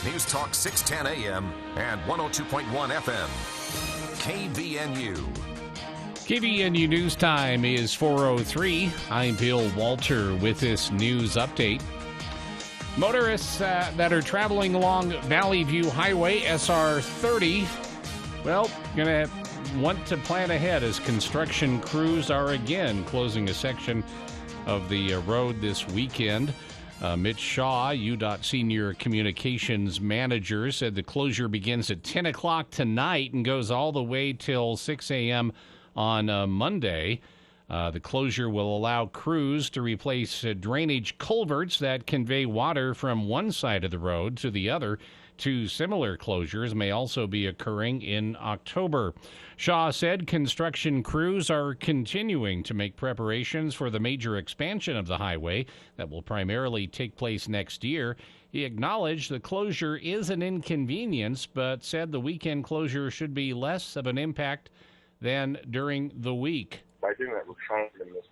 News Talk 610 AM and 102.1 FM. KVNU. KVNU News Time is 4:03. I'm Bill Walter with this news update. Motorists that are traveling along Valley View Highway SR 30, well, going to want to plan ahead as construction crews are again closing a section of the road this weekend. Mitch Shaw, UDOT Senior Communications Manager, said the closure begins at 10 o'clock tonight and goes all the way till 6 a.m. on Monday. The closure will allow crews to replace drainage culverts that convey water from one side of the road to the other. Two similar closures may also be occurring in October. Shaw said construction crews are continuing to make preparations for the major expansion of the highway that will primarily take place next year. He acknowledged the closure is an inconvenience, but said the weekend closure should be less of an impact than during the week. By doing that, we're trying to miss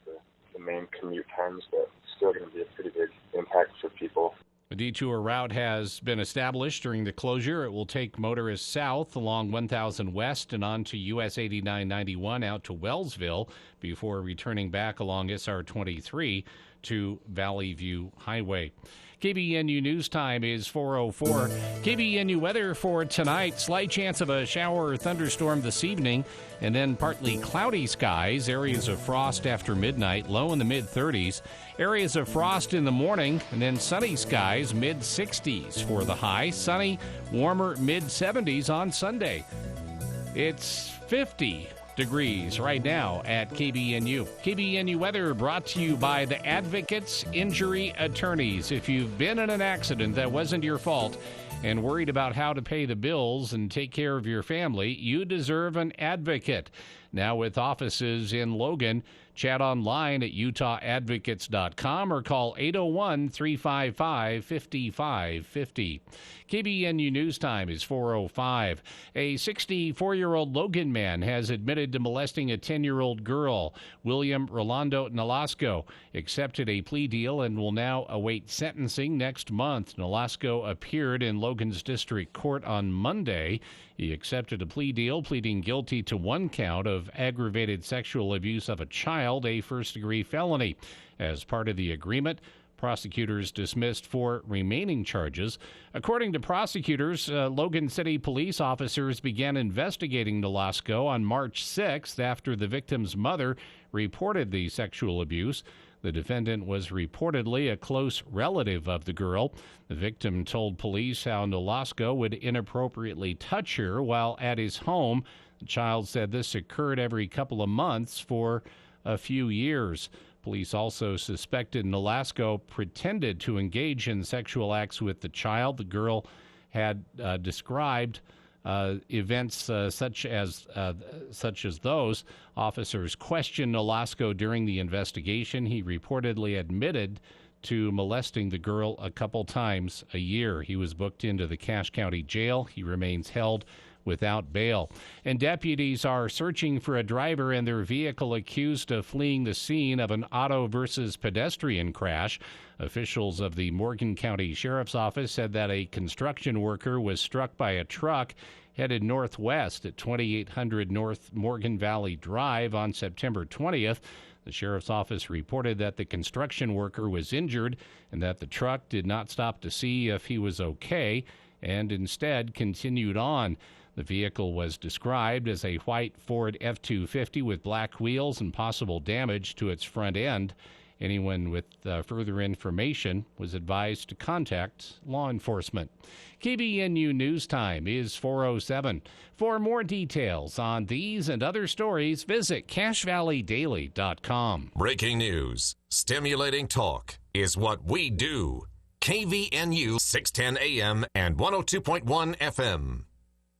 the main commute times, but it's still going to be a pretty big impact for people. A detour route has been established during the closure. It will take motorists south along 1000 West and on to US 8991 out to Wellsville before returning back along SR 23 to Valley View Highway. KBNU News Time is 4:04. KBNU weather for tonight. Slight chance of a shower or thunderstorm this evening, and then partly cloudy skies. Areas of frost after midnight, low in the mid-30s. Areas of frost in the morning, and then sunny skies, mid-60s for the high. Sunny, warmer mid-70s on Sunday. It's 50 degrees right now at KBNU. KBNU weather brought to you by the Advocates Injury Attorneys. If you've been in an accident that wasn't your fault and worried about how to pay the bills and take care of your family, you deserve an advocate. Now with offices in Logan, chat online at utahodvocates.com or call 801-355-5550. KBNU News Time is 4:05. A 64-year-old Logan man has admitted to molesting a 10-year-old girl. William Rolando Nolasco accepted a plea deal and will now await sentencing next month. Nolasco appeared in Logan's District Court on Monday. He accepted a plea deal, pleading guilty to one count of aggravated sexual abuse of a child, a first-degree felony. As part of the agreement, prosecutors dismissed 4 remaining charges. According to prosecutors, Logan City police officers began investigating Nolasco on March 6th after the victim's mother reported the sexual abuse. The defendant was reportedly a close relative of the girl. The victim told police how Nolasco would inappropriately touch her while at his home. The child said this occurred every couple of months for a few years. Police also suspected Nolasco pretended to engage in sexual acts with the child. The girl had described events such as those. Officers questioned Nolasco during the investigation. He reportedly admitted to molesting the girl a couple times a year. He was booked into the Cache County Jail. He remains held without bail. And deputies are searching for a driver and their vehicle accused of fleeing the scene of an auto versus pedestrian crash. Officials of the Morgan County Sheriff's Office said that a construction worker was struck by a truck headed northwest at 2800 North Morgan Valley Drive on September 20th. The Sheriff's Office reported that the construction worker was injured and that the truck did not stop to see if he was okay and instead continued on. The vehicle was described as a white Ford F-250 with black wheels and possible damage to its front end. Anyone with further information was advised to contact law enforcement. KBNU News Time is 4:07. For more details on these and other stories, visit CacheValleyDaily.com. Breaking news. Stimulating talk is what we do. KVNU 610 AM and 102.1 FM.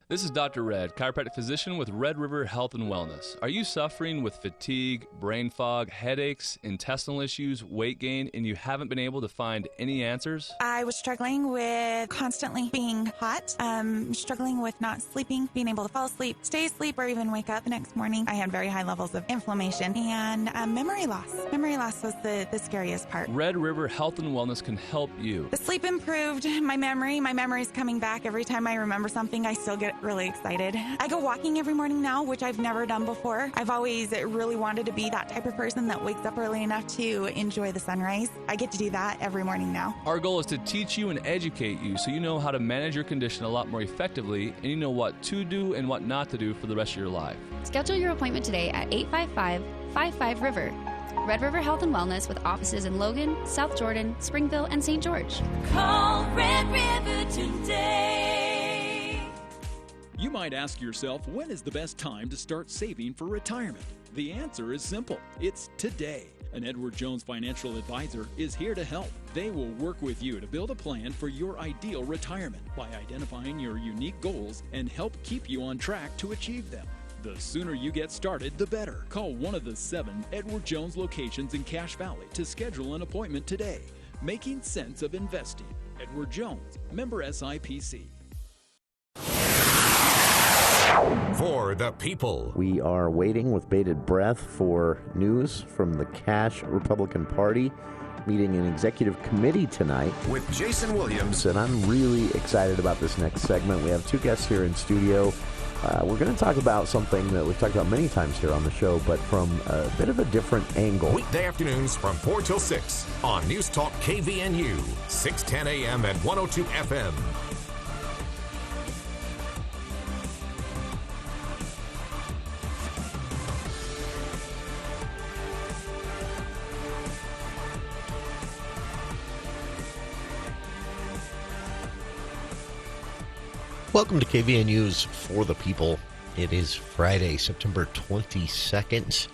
This is Dr. Red, chiropractic physician with Red River Health and Wellness. Are you suffering with fatigue, brain fog, headaches, intestinal issues, weight gain, and you haven't been able to find any answers? I was struggling with constantly being hot, struggling with not sleeping, being able to fall asleep, stay asleep, or even wake up the next morning. I had very high levels of inflammation and memory loss. Memory loss was the scariest part. Red River Health and Wellness can help you. The sleep improved, my memory's coming back. Every time I remember something, I still get really excited. I go walking every morning now, which I've never done before. I've always really wanted to be that type of person that wakes up early enough to enjoy the sunrise. I get to do that every morning now. Our goal is to teach you and educate you so you know how to manage your condition a lot more effectively and you know what to do and what not to do for the rest of your life. Schedule your appointment today at 855-55-RIVER. Red River Health and Wellness with offices in Logan, South Jordan, Springville, and St. George. Call Red River today. You might ask yourself, when is the best time to start saving for retirement? The answer is simple. It's today. An Edward Jones financial advisor is here to help. They will work with you to build a plan for your ideal retirement by identifying your unique goals and help keep you on track to achieve them. The sooner you get started, the better. Call one of the 7 Edward Jones locations in Cache Valley to schedule an appointment today. Making sense of investing. Edward Jones, member SIPC. For the people. We are waiting with bated breath for news from the Cache Republican Party meeting an executive committee tonight. With Jason Williams. And I'm really excited about this next segment. We have 2 guests here in studio. We're going to talk about something that we've talked about many times here on the show, but from a bit of a different angle. Weekday afternoons from 4 till 6 on News Talk KVNU, 610 AM and 102 FM. Welcome to KVNU's For the People. It is Friday, September 22nd.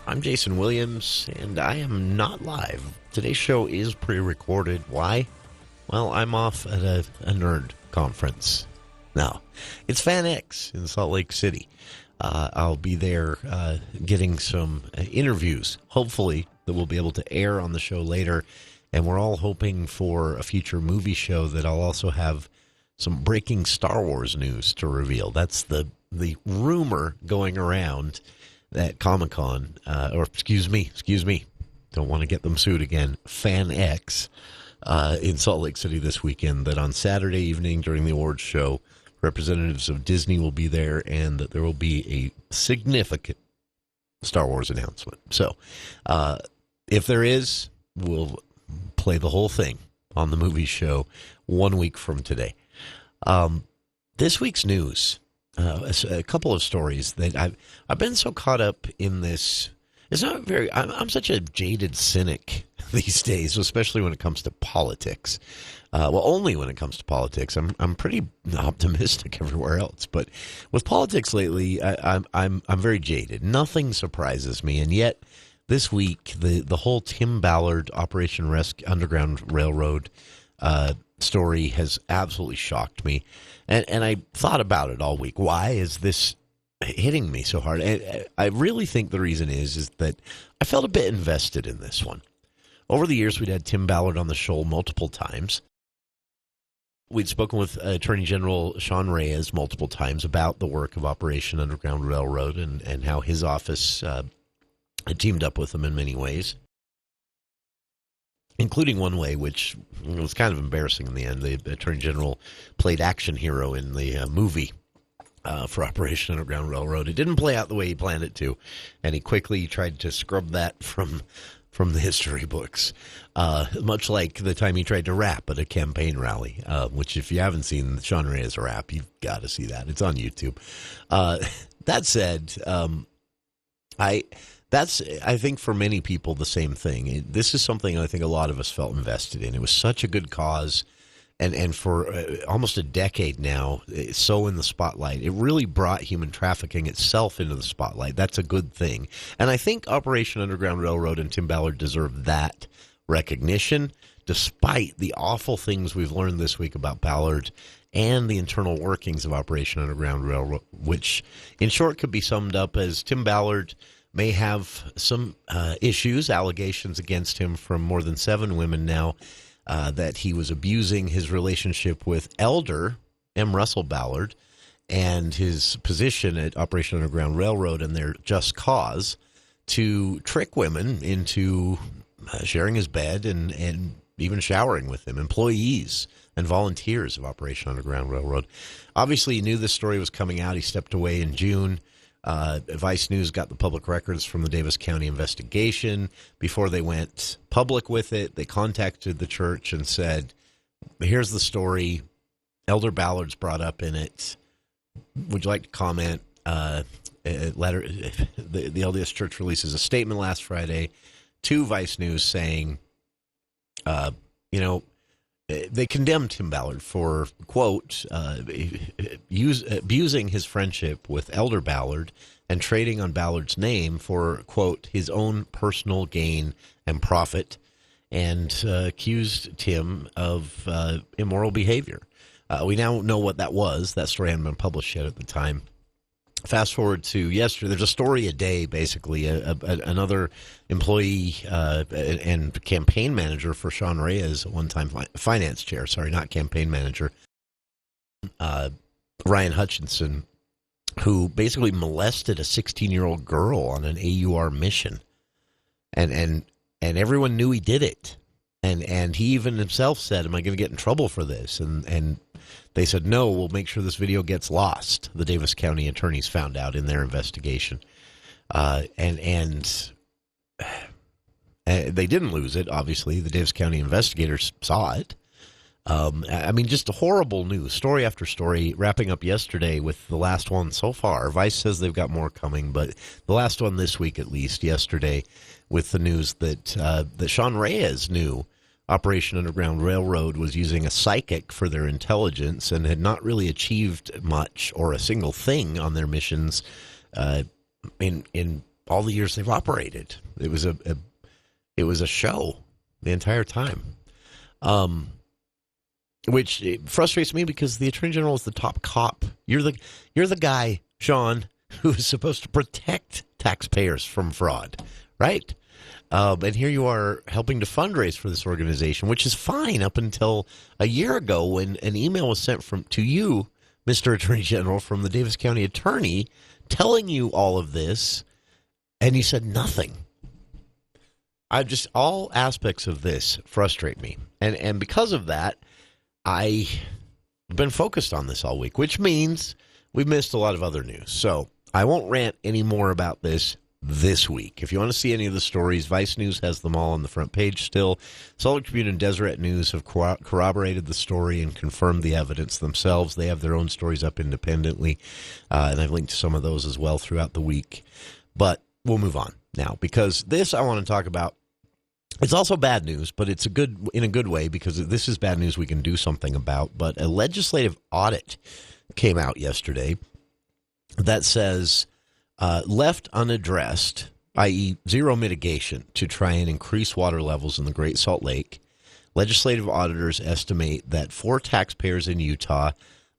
I'm Jason Williams, and I am not live. Today's show is pre-recorded. Why? Well, I'm off at a nerd conference. No, it's FanX in Salt Lake City. I'll be there getting some interviews, hopefully, that we'll be able to air on the show later. And we're all hoping for a future movie show that I'll also have some breaking Star Wars news to reveal. That's the rumor going around at Comic-Con, excuse me, don't want to get them sued again, FanX in Salt Lake City this weekend, that on Saturday evening during the awards show, representatives of Disney will be there and that there will be a significant Star Wars announcement. So if there is, we'll play the whole thing on the movie show 1 week from today. This week's news, a couple of stories that I've been so caught up in this. It's not very. I'm such a jaded cynic these days, especially when it comes to politics. Well, only when it comes to politics. I'm pretty optimistic everywhere else, but with politics lately, I'm very jaded. Nothing surprises me, and yet this week the whole Tim Ballard Operation Underground Railroad story has absolutely shocked me, and I thought about it all week. Why is this hitting me so hard? And I really think the reason is that I felt a bit invested in this one. Over the years, we'd had Tim Ballard on the show multiple times. We'd spoken with Attorney General Sean Reyes multiple times about the work of Operation Underground Railroad and how his office had teamed up with them in many ways, including one way which was kind of embarrassing in the end. The Attorney General played action hero in the movie for Operation Underground Railroad. It didn't play out the way he planned it to, and he quickly tried to scrub that from the history books, much like the time he tried to rap at a campaign rally, which if you haven't seen Sean Reyes rap, you've got to see that. It's on YouTube. That said, I think for many people the same thing. This is something I think a lot of us felt invested in. It was such a good cause, and for almost a decade now, it's so in the spotlight. It really brought human trafficking itself into the spotlight. That's a good thing. And I think Operation Underground Railroad and Tim Ballard deserve that recognition. despite the awful things we've learned this week about Ballard and the internal workings of Operation Underground Railroad, which in short could be summed up as Tim Ballard may have some issues, allegations against him from more than 7 women now, that he was abusing his relationship with Elder M. Russell Ballard and his position at Operation Underground Railroad and their just cause to trick women into sharing his bed and even showering with him, employees and volunteers of Operation Underground Railroad. Obviously, he knew this story was coming out. He stepped away in June. Vice News got the public records from the Davis County investigation. Before they went public with it, they contacted the church and said, here's the story. Elder Ballard's brought up in it. Would you like to comment? The LDS Church releases a statement last Friday to Vice News saying, they condemned Tim Ballard for, quote, abusing his friendship with Elder Ballard and trading on Ballard's name for, quote, his own personal gain and profit, and accused Tim of immoral behavior. We now know what that was. That story hadn't been published yet at the time. Fast forward to yesterday. There's a story a day, basically. Another employee and campaign manager for Sean Reyes, one-time finance chair, not campaign manager, Ryan Hutchinson, who basically molested a 16-year-old girl on an AUR mission. And everyone knew he did it. And he even himself said, am I going to get in trouble for this? And they said, no, we'll make sure this video gets lost. The Davis County attorneys found out in their investigation. And they didn't lose it, obviously. The Davis County investigators saw it. Just horrible news, story after story, wrapping up yesterday with the last one so far. Vice says they've got more coming, but the last one this week, at least, yesterday, with the news that Sean Reyes knew Operation Underground Railroad was using a psychic for their intelligence and had not really achieved much or a single thing on their missions in all the years they've operated. It was a show the entire time, which frustrates me because the Attorney General is the top cop. You're the guy, Sean, who is supposed to protect taxpayers from fraud, right? And here you are helping to fundraise for this organization, which is fine up until a year ago when an email was sent to you, Mr. Attorney General, from the Davis County Attorney telling you all of this, and you said nothing. All aspects of this frustrate me. And because of that, I've been focused on this all week, which means we've missed a lot of other news. So I won't rant any more about this week. If you want to see any of the stories, Vice News has them all on the front page still. Salt Lake Tribune and Deseret News have corroborated the story and confirmed the evidence themselves. They have their own stories up independently, and I've linked to some of those as well throughout the week. But we'll move on now, because this I want to talk about. It's also bad news, but it's in a good way, because this is bad news we can do something about. But a legislative audit came out yesterday that says left unaddressed, i.e. zero mitigation to try and increase water levels in the Great Salt Lake, legislative auditors estimate that for taxpayers in Utah,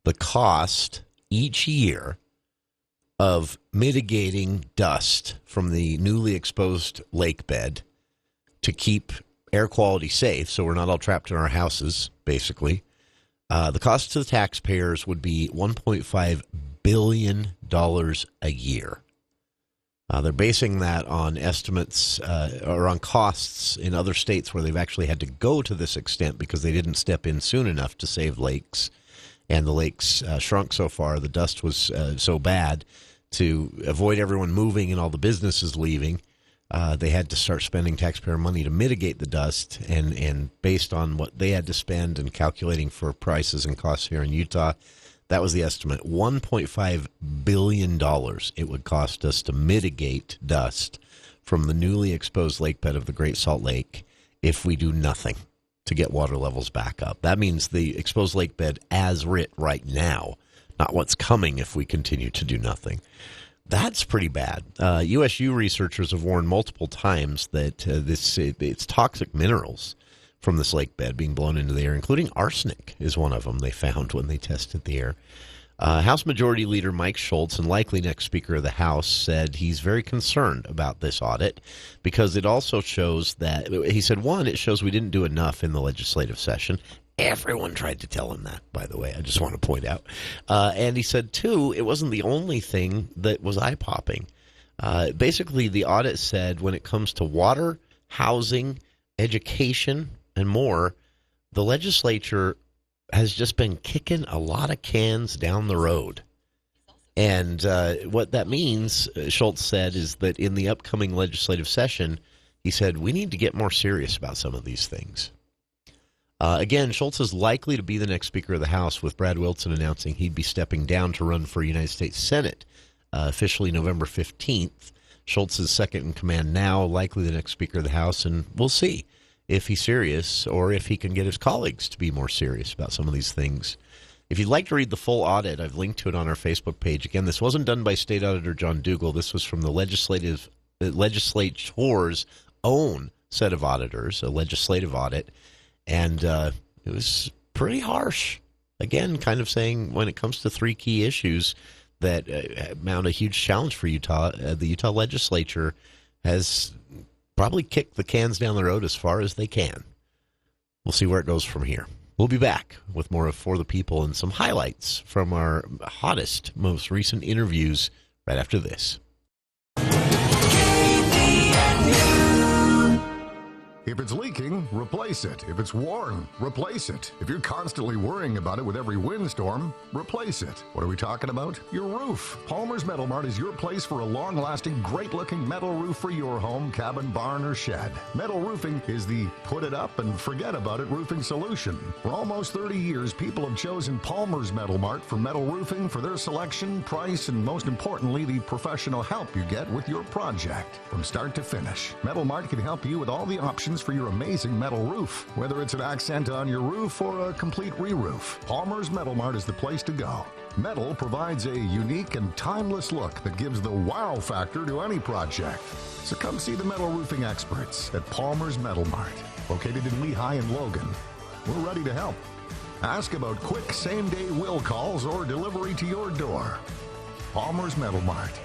the cost each year of mitigating dust from the newly exposed lake bed to keep air quality safe, so we're not all trapped in our houses, basically, the cost to the taxpayers would be $1.5 billion a year. They're basing that on estimates or on costs in other states where they've actually had to go to this extent because they didn't step in soon enough to save lakes. And the lakes shrunk so far. The dust was so bad, to avoid everyone moving and all the businesses leaving, they had to start spending taxpayer money to mitigate the dust. And based on what they had to spend and calculating for prices and costs here in Utah, that was the estimate. $1.5 billion it would cost us to mitigate dust from the newly exposed lake bed of the Great Salt Lake if we do nothing to get water levels back up. That means the exposed lake bed as writ right now, not what's coming if we continue to do nothing. That's pretty bad. USU researchers have warned multiple times that it's toxic minerals from this lake bed being blown into the air, including arsenic is one of them they found when they tested the air. House Majority Leader Mike Schultz, and likely next Speaker of the House, said he's very concerned about this audit because it also shows that, he said, one, it shows we didn't do enough in the legislative session. Everyone tried to tell him that, by the way. I just want to point out. And he said, two, it wasn't the only thing that was eye-popping. Basically, the audit said when it comes to water, housing, education, and more, the legislature has just been kicking a lot of cans down the road. And what that means, Schultz said, is that in the upcoming legislative session, he said, we need to get more serious about some of these things. Again, Schultz is likely to be the next Speaker of the House, with Brad Wilson announcing he'd be stepping down to run for United States Senate, officially November 15th. Schultz is second in command now, likely the next Speaker of the House, and we'll see if he's serious or if he can get his colleagues to be more serious about some of these things. If you'd like to read the full audit, I've linked to it on our Facebook page. Again, this wasn't done by State Auditor John Dougal. This was from the legislature's own set of auditors, a legislative audit, and it was pretty harsh. Again, kind of saying when it comes to three key issues that mount a huge challenge for Utah, the Utah legislature has probably kicked the cans down the road as far as they can. We'll see where it goes from here. We'll be back with more of For the People and some highlights from our hottest, most recent interviews right after this. If it's leaking, replace it. If it's worn, replace it. If you're constantly worrying about it with every windstorm, replace it. What are we talking about? Your roof. Palmer's Metal Mart is your place for a long-lasting, great-looking metal roof for your home, cabin, barn, or shed. Metal roofing is the put-it-up-and-forget-about-it roofing solution. For almost 30 years, people have chosen Palmer's Metal Mart for metal roofing for their selection, price, and most importantly, the professional help you get with your project. From start to finish, Metal Mart can help you with all the options for your amazing metal roof. Whether it's an accent on your roof or a complete re-roof, Palmer's Metal Mart is the place to go. Metal provides a unique and timeless look that gives the wow factor to any project. So come see the metal roofing experts at Palmer's Metal Mart, located in Lehigh and Logan. We're ready to help. Ask about quick same-day will calls or delivery to your door. Palmer's Metal Mart,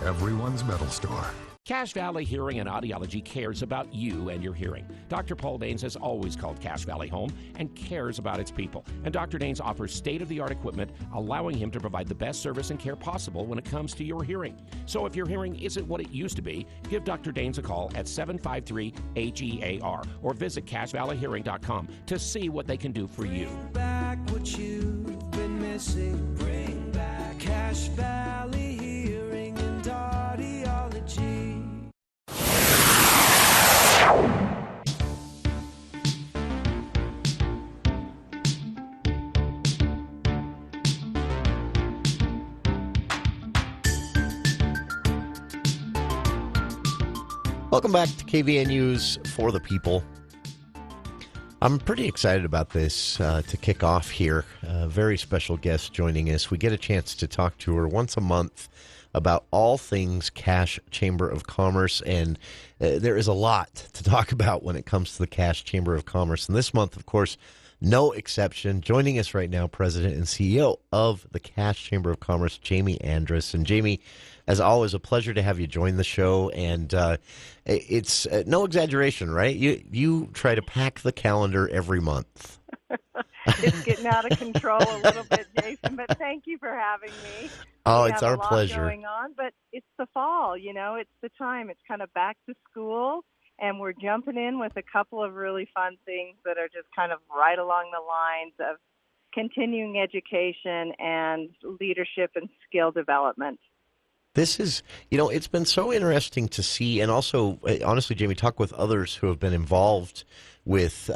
everyone's metal store. Cache Valley Hearing and Audiology cares about you and your hearing. Dr. Paul Danes has always called Cache Valley home and cares about its people. And Dr. Danes offers state-of-the-art equipment, allowing him to provide the best service and care possible when it comes to your hearing. So if your hearing isn't what it used to be, give Dr. Danes a call at 753-HEAR or visit CacheValleyHearing.com to see what they can do for you. Bring back what you've been missing. Bring back Cache Valley Hearing and Audiology. Welcome back to KVNU's For the People. I'm pretty excited about this to kick off here. A very special guest joining us. We get a chance to talk to her once a month about all things Cache Chamber of Commerce, and there is a lot to talk about when it comes to the Cache Chamber of Commerce. And this month, of course, no exception. Joining us right now, President and CEO of the Cache Chamber of Commerce, Jamie Andrus. And Jamie, as always, a pleasure to have you join the show. And it's no exaggeration, right? You try to pack the calendar every month. It's getting out of control a little bit, Jason, but thank you for having me. Oh, we it's have our a lot pleasure. Going on, but it's the fall, it's the time. It's kind of back to school, and we're jumping in with a couple of really fun things that are just kind of right along the lines of continuing education and leadership and skill development. This is, it's been so interesting to see, and also, honestly, Jamie, talk with others who have been involved with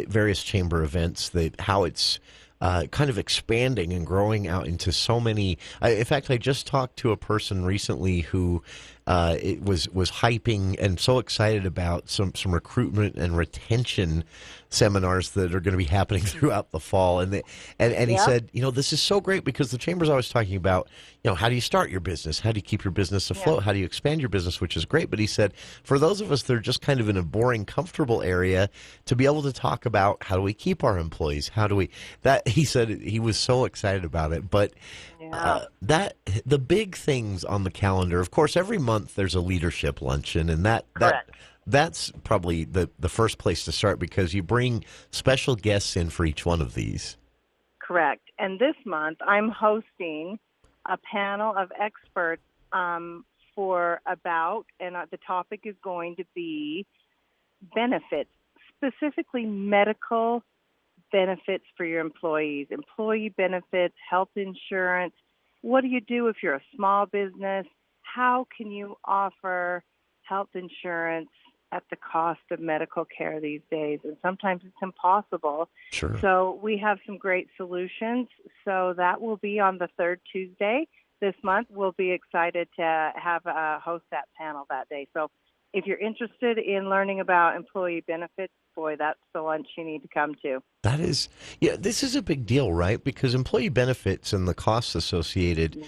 various chamber events, how it's kind of expanding and growing out into so many. In fact, I just talked to a person recently who it was hyping and so excited about some recruitment and retention seminars that are going to be happening throughout the fall. And he said, this is so great because the Chamber's always talking about, how do you start your business? How do you keep your business afloat? How do you expand your business, which is great. But he said, for those of us that are just kind of in a boring, comfortable area, to be able to talk about how do we keep our employees? How do we, he said he was so excited about it. But the big things on the calendar, of course, every month there's a leadership luncheon, and that's probably the first place to start because you bring special guests in for each one of these. Correct. And this month I'm hosting a panel of experts and the topic is going to be benefits, specifically medical benefits for your employees, employee benefits, health insurance. What do you do if you're a small business? How can you offer health insurance at the cost of medical care these days? And sometimes it's impossible. Sure. So we have some great solutions. So that will be on the third Tuesday this month. We'll be excited to have host that panel that day. So if you're interested in learning about employee benefits, boy, that's the lunch you need to come to. That is, this is a big deal, right? Because employee benefits and the costs associated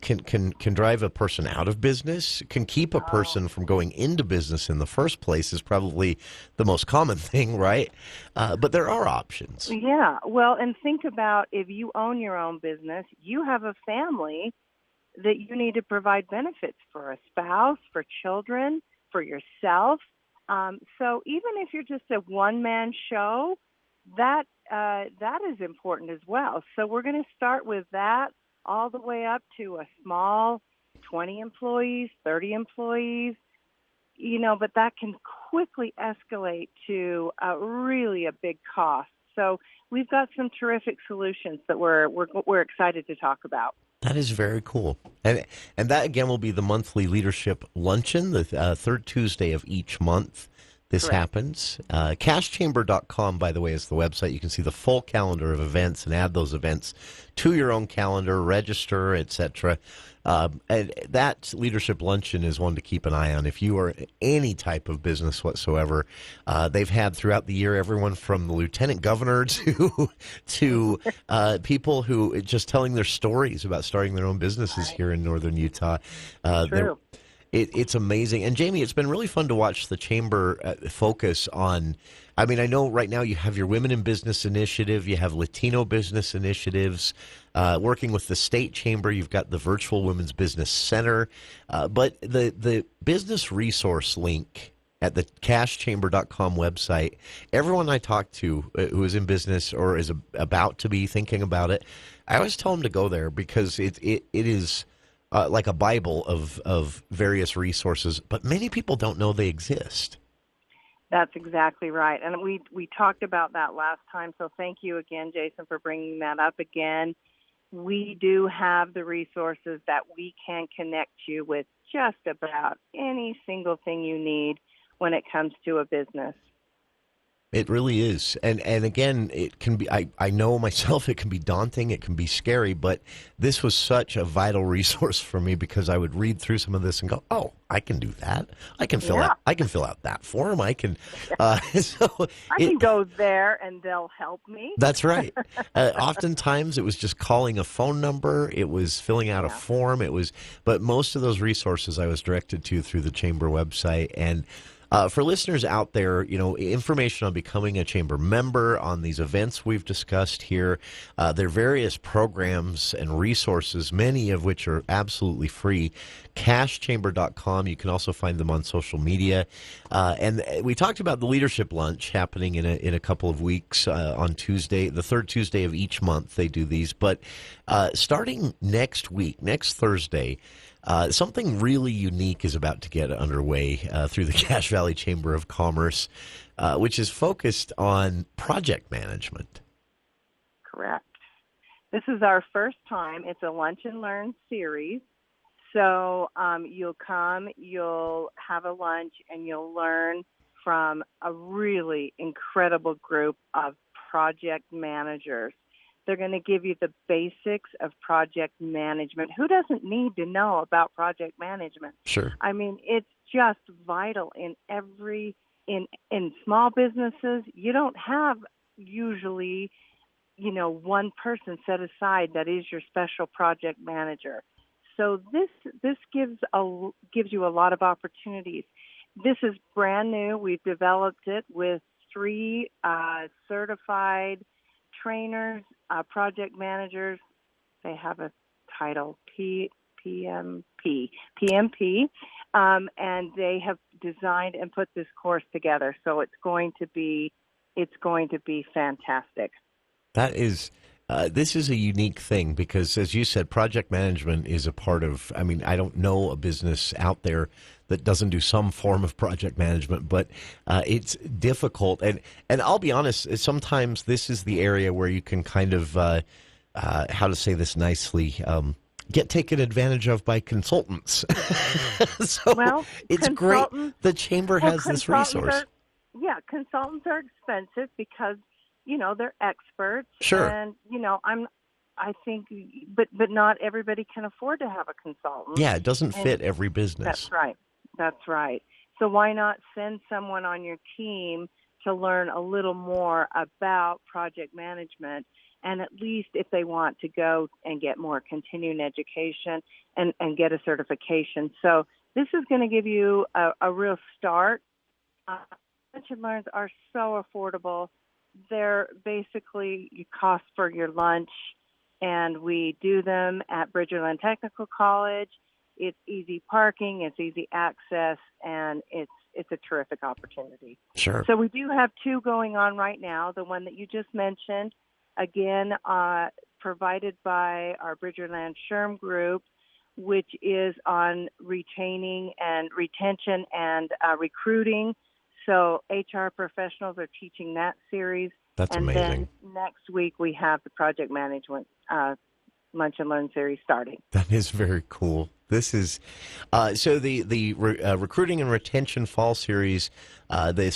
can drive a person out of business, can keep a person from going into business in the first place is probably the most common thing, right? But there are options. Yeah, well, and think about if you own your own business, you have a family that you need to provide benefits for, a spouse, for children, for yourself. So even if you're just a one-man show, that is important as well. So we're going to start with that all the way up to a small 20 employees, 30 employees, but that can quickly escalate to really a big cost. So we've got some terrific solutions that we're excited to talk about. That is very cool. And that, again, will be the monthly leadership luncheon, the third Tuesday of each month. This happens. Cashchamber.com, by the way, is the website. You can see the full calendar of events and add those events to your own calendar, register, etc. And that leadership luncheon is one to keep an eye on. If you are any type of business whatsoever, they've had throughout the year everyone from the lieutenant governor to people who just telling their stories about starting their own businesses here in northern Utah. True. It's amazing. And, Jamie, it's been really fun to watch the Chamber focus on, I know right now you have your Women in Business initiative, you have Latino business initiatives, working with the State Chamber, you've got the Virtual Women's Business Center, but the business resource link at the cashchamber.com website, everyone I talk to who is in business or is about to be thinking about it, I always tell them to go there because it is like a Bible of various resources, but many people don't know they exist. That's exactly right. And we talked about that last time, so thank you again, Jason, for bringing that up again. We do have the resources that we can connect you with just about any single thing you need when it comes to a business. It really is. And again, it can be, I know myself, it can be daunting, it can be scary, but this was such a vital resource for me because I would read through some of this and go, oh, I can do that. I can fill out that form. I can can go there and they'll help me. That's right. Oftentimes it was just calling a phone number, it was filling out a form, but most of those resources I was directed to through the Chamber website. And for listeners out there, information on becoming a Chamber member, on these events we've discussed here, there are various programs and resources, many of which are absolutely free. Cashchamber.com. You can also find them on social media. And we talked about the leadership lunch happening in a couple of weeks on Tuesday, the third Tuesday of each month. They do these, but starting next week, next Thursday. Something really unique is about to get underway through the Cache Valley Chamber of Commerce, which is focused on project management. Correct. This is our first time. It's a Lunch and Learn series. So you'll come, you'll have a lunch, and you'll learn from a really incredible group of project managers. They're going to give you the basics of project management. Who doesn't need to know about project management? Sure. I mean, it's just vital in small businesses. You don't have usually, one person set aside that is your special project manager. So this gives you a lot of opportunities. This is brand new. We've developed it with 3 certified trainers, project managers. They have a title, PMP, and they have designed and put this course together. So it's going to be fantastic. That is, this is a unique thing because, as you said, project management is a part of, I don't know a business out there that doesn't do some form of project management, but it's difficult. And I'll be honest, sometimes this is the area where you can kind of, how to say this nicely, get taken advantage of by consultants. So it's great. The Chamber has this resource. Consultants are expensive because, they're experts. Sure. And, I think, but not everybody can afford to have a consultant. Yeah, it doesn't fit every business. That's right. So why not send someone on your team to learn a little more about project management, and at least if they want to go and get more continuing education and get a certification. So this is going to give you a real start. Lunch and Learns are so affordable. They're basically you cost for your lunch, and we do them at Bridgerland Technical College. It's easy parking, it's easy access, and it's a terrific opportunity. Sure. So we do have 2 going on right now. The one that you just mentioned, again, provided by our Bridgerland SHRM group, which is on retaining and retention and recruiting. So HR professionals are teaching that series. That's and amazing. Then next week we have the project management Lunch and Learn series starting. That is very cool. This is so the recruiting and retention fall series. The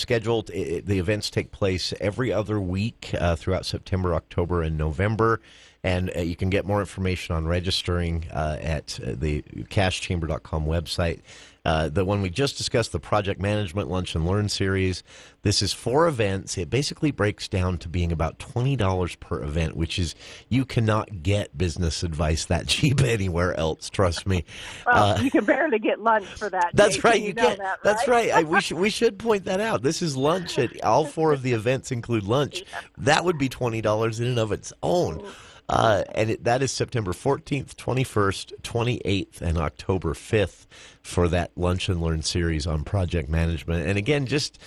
events take place every other week throughout September, October, and November. And you can get more information on registering at the cashchamber.com website. The one we just discussed, the Project Management Lunch and Learn series, this is 4 events. It basically breaks down to being about $20 per event, which is, you cannot get business advice that cheap anywhere else, trust me. Well, you can barely get lunch for that. That's Jason. right. You know that, right? That's right. We should point that out. This is lunch. All 4 of the events include lunch. That would be $20 in and of its own. That is September 14th, 21st, 28th, and October 5th for that Lunch and Learn series on project management. And again, just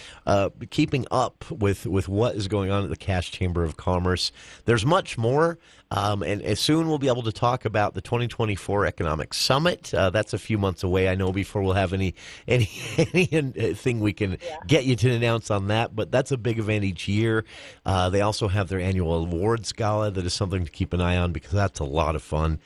keeping up with what is going on at the Cache Chamber of Commerce. There's much more, and soon we'll be able to talk about the 2024 Economic Summit. That's a few months away, I know, before we'll have anything we can get you to announce on that. But that's a big event each year. They also have their annual awards gala. That is something to keep an eye on because that's a lot of fun.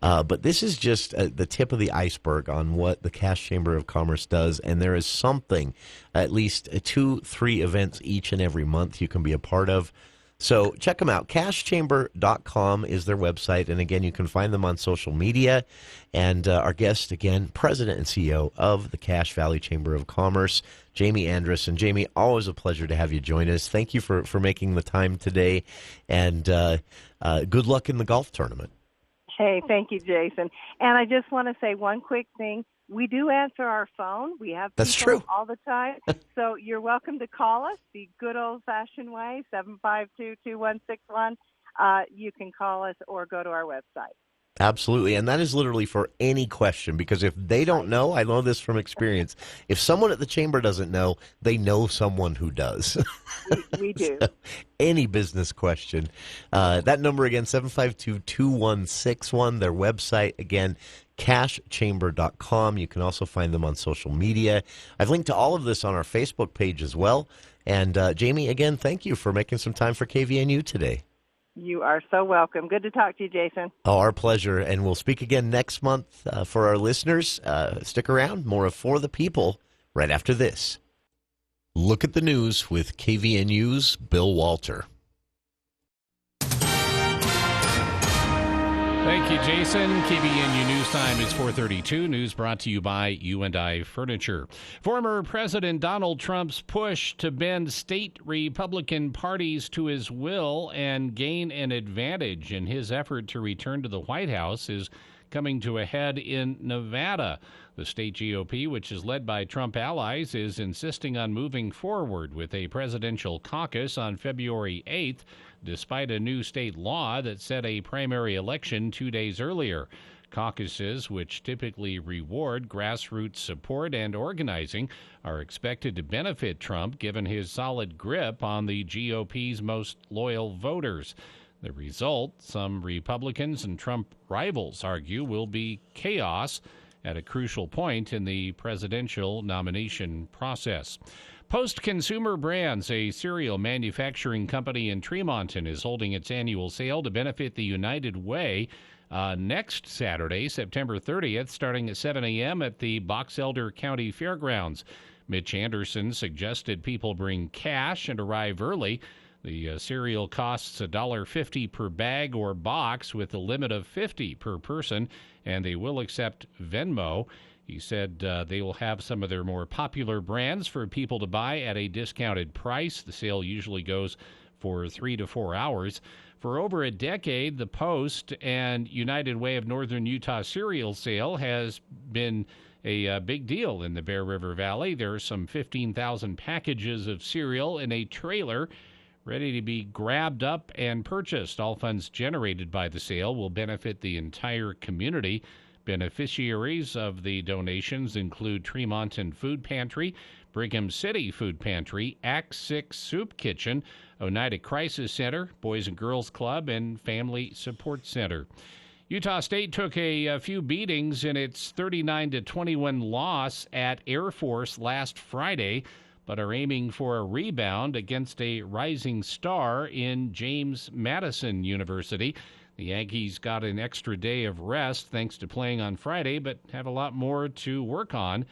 But this is just the tip of the iceberg on what the Cache Chamber of Commerce does, and there is something, at least 2-3 events each and every month you can be a part of. So check them out. CashChamber.com is their website, and again, you can find them on social media. And our guest, again, President and CEO of the Cache Valley Chamber of Commerce, Jamie Andrus. And Jamie, always a pleasure to have you join us. Thank you for making the time today, and good luck in the golf tournament. Hey, thank you, Jason. And I just want to say one quick thing. We do answer our phone. We have people all the time. So you're welcome to call us the good old-fashioned way, 752-2161. You can call us or go to our website. Absolutely, and that is literally for any question, because if they don't know, I know this from experience, if someone at the Chamber doesn't know, they know someone who does. We do. So, any business question. That number again, 752-2161, their website, again, cashchamber.com. You can also find them on social media. I've linked to all of this on our Facebook page as well. And Jamie, again, thank you for making some time for KVNU today. You are so welcome. Good to talk to you, Jason. Oh, our pleasure. And we'll speak again next month. For our listeners, stick around. More of For the People right after this. Look at the news with KVNU's Bill Walter. Thank you, Jason. KBNU News Time is 4:32. News brought to you by U&I Furniture. Former President Donald Trump's push to bend state Republican parties to his will and gain an advantage in his effort to return to the White House is coming to a head in Nevada. The state GOP, which is led by Trump allies, is insisting on moving forward with a presidential caucus on February 8th, despite a new state law that set a primary election 2 days earlier. Caucuses, which typically reward grassroots support and organizing, are expected to benefit Trump given his solid grip on the GOP's most loyal voters. The result, some Republicans and Trump rivals argue, will be chaos at a crucial point in the presidential nomination process. Post Consumer Brands, a cereal manufacturing company in Tremonton, is holding its annual sale to benefit the United Way next Saturday, September 30th, starting at 7 a.m. at the Box Elder County Fairgrounds. Mitch Anderson suggested people bring cash and arrive early. The cereal costs $1.50 per bag or box with a limit of $50 per person, and they will accept Venmo. He said they will have some of their more popular brands for people to buy at a discounted price. The sale usually goes for 3 to 4 hours. For over a decade, the Post and United Way of Northern Utah cereal sale has been a big deal in the Bear River Valley. There are some 15,000 packages of cereal in a trailer ready to be grabbed up and purchased. All funds generated by the sale will benefit the entire community. Beneficiaries of the donations include Tremonton Food Pantry, Brigham City Food Pantry, Act 6 Soup Kitchen, Oneida Crisis Center, Boys and Girls Club, and Family Support Center. Utah State took a few beatings in its 39-21 loss at Air Force last Friday, but are aiming for a rebound against a rising star in James Madison University. The Aggies got an extra day of rest thanks to playing on Friday, but have a lot more to work on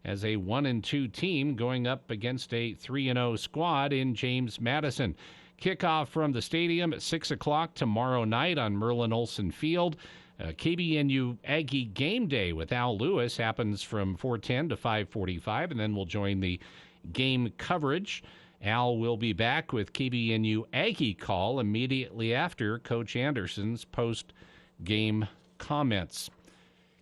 as a 1-2 team going up against a 3-0 squad in James Madison. Kickoff from the stadium at 6 o'clock tomorrow night on Merlin Olsen Field. KBNU Aggie Game Day with Al Lewis happens from 4:10 to 5:45, and then we'll join the game coverage. Al will be back with KBNU Aggie Call immediately after Coach Anderson's post-game comments.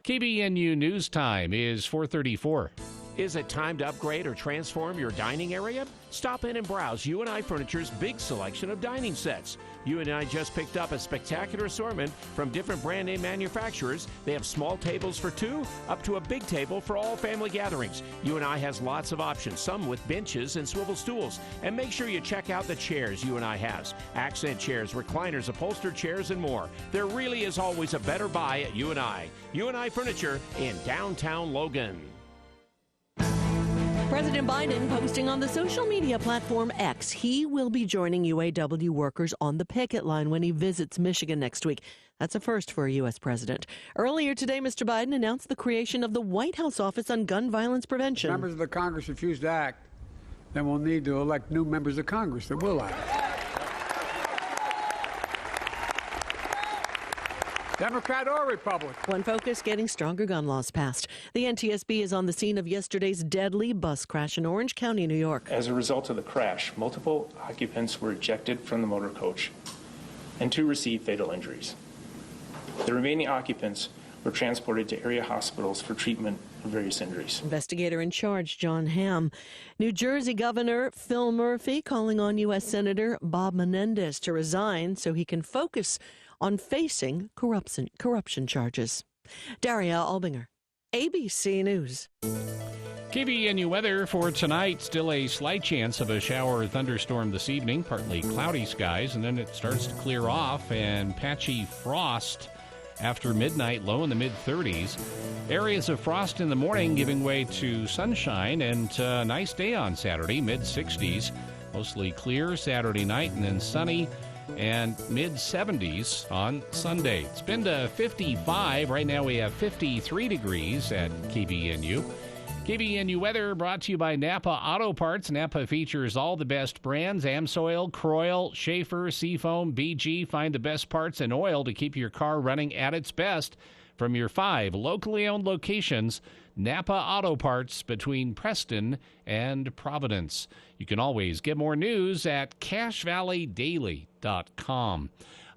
KBNU News Time is 4:34. Is it time to upgrade or transform your dining area? Stop in and browse U&I Furniture's big selection of dining sets. U&I just picked up a spectacular assortment from different brand name manufacturers. They have small tables for two, up to a big table for all family gatherings. U&I has lots of options, some with benches and swivel stools. And make sure you check out the chairs U&I has. Accent chairs, recliners, upholstered chairs, and more. There really is always a better buy at U&I. U&I Furniture in downtown Logan. President Biden posting on the social media platform X. He will be joining UAW workers on the picket line when he visits Michigan next week. That's a first for a U.S. president. Earlier today, Mr. Biden announced the creation of the White House Office on Gun Violence Prevention. Members of the Congress refuse to act, then we'll need to elect new members of Congress that will act. Democrat or Republican. One focus, getting stronger gun laws passed. The NTSB is on the scene of yesterday's deadly bus crash in Orange County, New York. As a result of the crash, multiple occupants were ejected from the motor coach, and 2 received fatal injuries. The remaining occupants were transported to area hospitals for treatment of various injuries. Investigator in charge, John Hamm. New Jersey Governor Phil Murphy calling on U.S. Senator Bob Menendez to resign so he can focus on facing corruption charges. Daria Albinger, ABC News. KBNU weather for tonight, still a slight chance of a shower or thunderstorm this evening, partly cloudy skies, and then it starts to clear off and patchy frost after midnight, low in the mid-30s. Areas of frost in the morning giving way to sunshine, and a nice day on Saturday, mid-60s. Mostly clear Saturday night, and then sunny and mid-70s on Sunday. It's been to 55. Right now we have 53 degrees at KBNU. KVNU weather brought to you by Napa Auto Parts. Napa features all the best brands: Amsoil, Croyle, Schaefer, Seafoam, BG. Find the best parts and oil to keep your car running at its best from your 5 locally owned locations. Napa Auto Parts between Preston and Providence. You can always get more news at cashvalleydaily.com.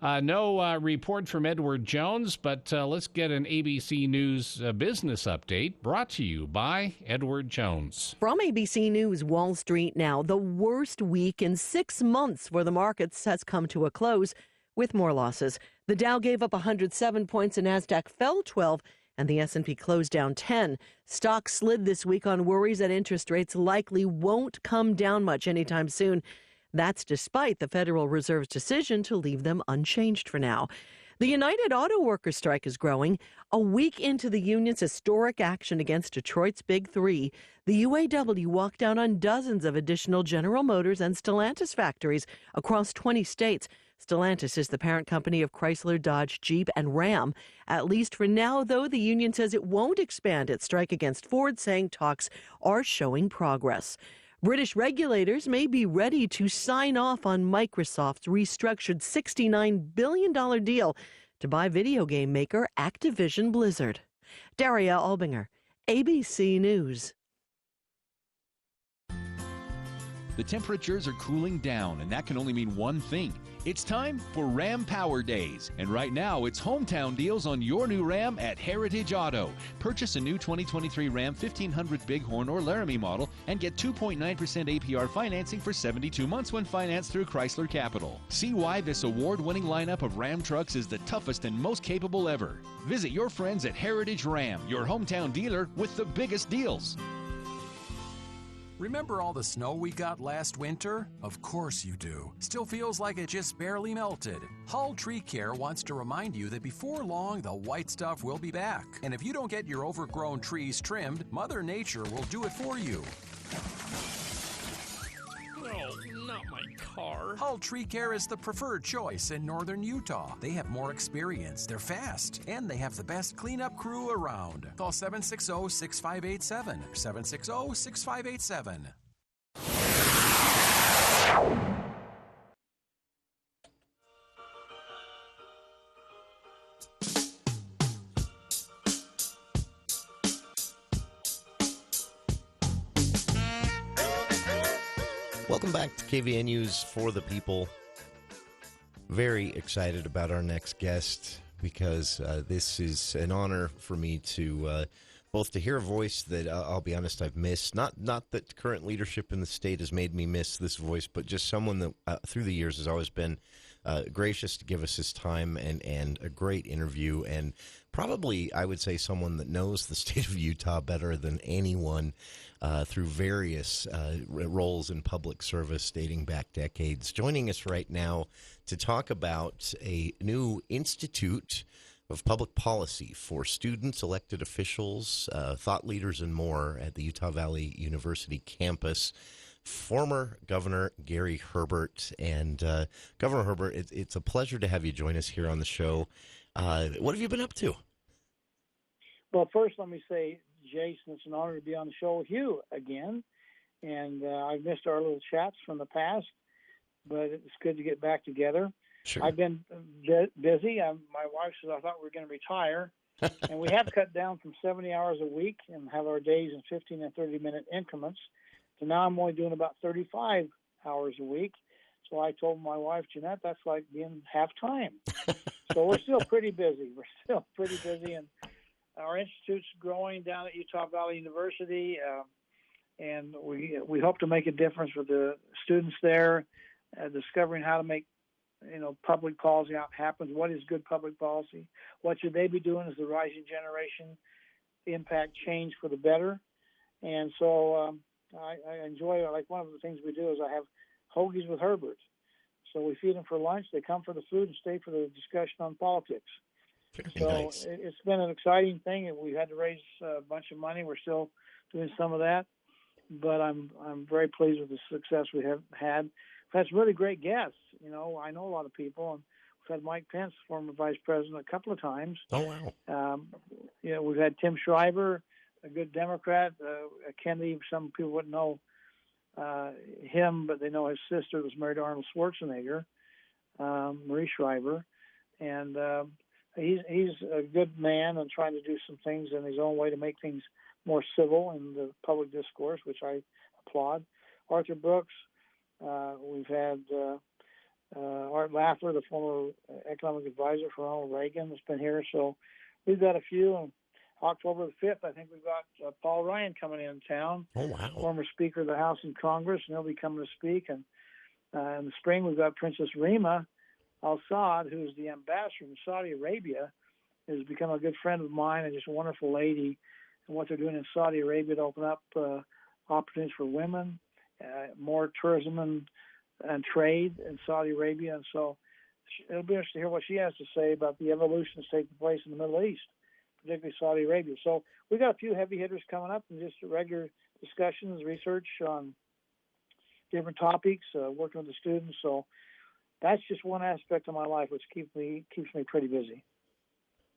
No report from Edward Jones, but let's get an ABC News business update brought to you by Edward Jones. From ABC News Wall Street now, the worst week in 6 months for the markets has come to a close with more losses. The Dow gave up 107 points, the Nasdaq fell 12, and the S&P closed down 10. Stocks slid this week on worries that interest rates likely won't come down much anytime soon. That's despite the Federal Reserve's decision to leave them unchanged for now. The United Auto Workers strike is growing. A week into the union's historic action against Detroit's Big Three, the UAW walked out on dozens of additional General Motors and Stellantis factories across 20 states. Stellantis is the parent company of Chrysler, Dodge, Jeep, and Ram. At least for now, though, the union says it won't expand its strike against Ford, saying talks are showing progress. British regulators may be ready to sign off on Microsoft's restructured $69 billion deal to buy video game maker Activision Blizzard. Daria Albinger, ABC News. The temperatures are cooling down, and that can only mean one thing. It's time for Ram Power Days. And right now, it's hometown deals on your new Ram at Heritage Auto. Purchase a new 2023 Ram 1500 Bighorn or Laramie model and get 2.9% APR financing for 72 months when financed through Chrysler Capital. See why this award-winning lineup of Ram trucks is the toughest and most capable ever. Visit your friends at Heritage Ram, your hometown dealer with the biggest deals. Remember all the snow we got last winter? Of course you do. Still feels like it just barely melted. Hull Tree Care wants to remind you that before long, the white stuff will be back. And if you don't get your overgrown trees trimmed, Mother Nature will do it for you. No, not my car. Hull Tree Care is the preferred choice in northern Utah. They have more experience, they're fast, and they have the best cleanup crew around. Call 760-6587, 760-6587. Welcome back to KVNU's For the People. Very excited about our next guest because this is an honor for me to both to hear a voice that I'll be honest I've missed. Not that current leadership in the state has made me miss this voice, but just someone that through the years has always been gracious to give us his time and a great interview, and probably I would say someone that knows the state of Utah better than anyone. Through various roles in public service dating back decades. Joining us right now to talk about a new institute of public policy for students, elected officials, thought leaders, and more at the Utah Valley University campus, former Governor Gary Herbert. And Governor Herbert, it's a pleasure to have you join us here on the show. What have you been up to? Well, first let me say, Jason, it's an honor to be on the show with you again. And I've missed our little chats from the past, but it's good to get back together. Sure. I've been busy. My wife says I thought we were going to retire. And we have cut down from 70 hours a week and have our days in 15 and 30-minute increments. So now I'm only doing about 35 hours a week. So I told my wife, Jeanette, that's like being half-time. So we're still pretty busy. And our institute's growing down at Utah Valley University, and we hope to make a difference with the students there, discovering how to make public policy happen. What is good public policy? What should they be doing as the rising generation impact change for the better? And so I enjoy, like one of the things we do is I have hoagies with Herbert. So we feed them for lunch. They come for the food and stay for the discussion on politics. So nice. It's been an exciting thing, and we've had to raise a bunch of money. We're still doing some of that, but I'm very pleased with the success we have had. We've had some really great guests. I know a lot of people, and we've had Mike Pence, former vice president, a couple of times. Oh, wow. We've had Tim Shriver, a good Democrat. Kennedy, some people wouldn't know him, but they know his sister was married to Arnold Schwarzenegger, Marie Shriver, and he's a good man and trying to do some things in his own way to make things more civil in the public discourse, which I applaud. Arthur Brooks, we've had Art Lafler, the former economic advisor for Ronald Reagan, has been here. So we've got a few. And October the 5th, I think we've got Paul Ryan coming in town. Oh, wow. Former Speaker of the House and Congress, and he'll be coming to speak. And in the spring, we've got Princess Rima Al Saud, who's the ambassador in Saudi Arabia, has become a good friend of mine and just a wonderful lady. And what they're doing in Saudi Arabia to open up opportunities for women, more tourism and trade in Saudi Arabia. And so it'll be interesting to hear what she has to say about the evolution that's taking place in the Middle East, particularly Saudi Arabia. So we got a few heavy hitters coming up and just regular discussions, research on different topics, working with the students. So that's just one aspect of my life which keeps me pretty busy.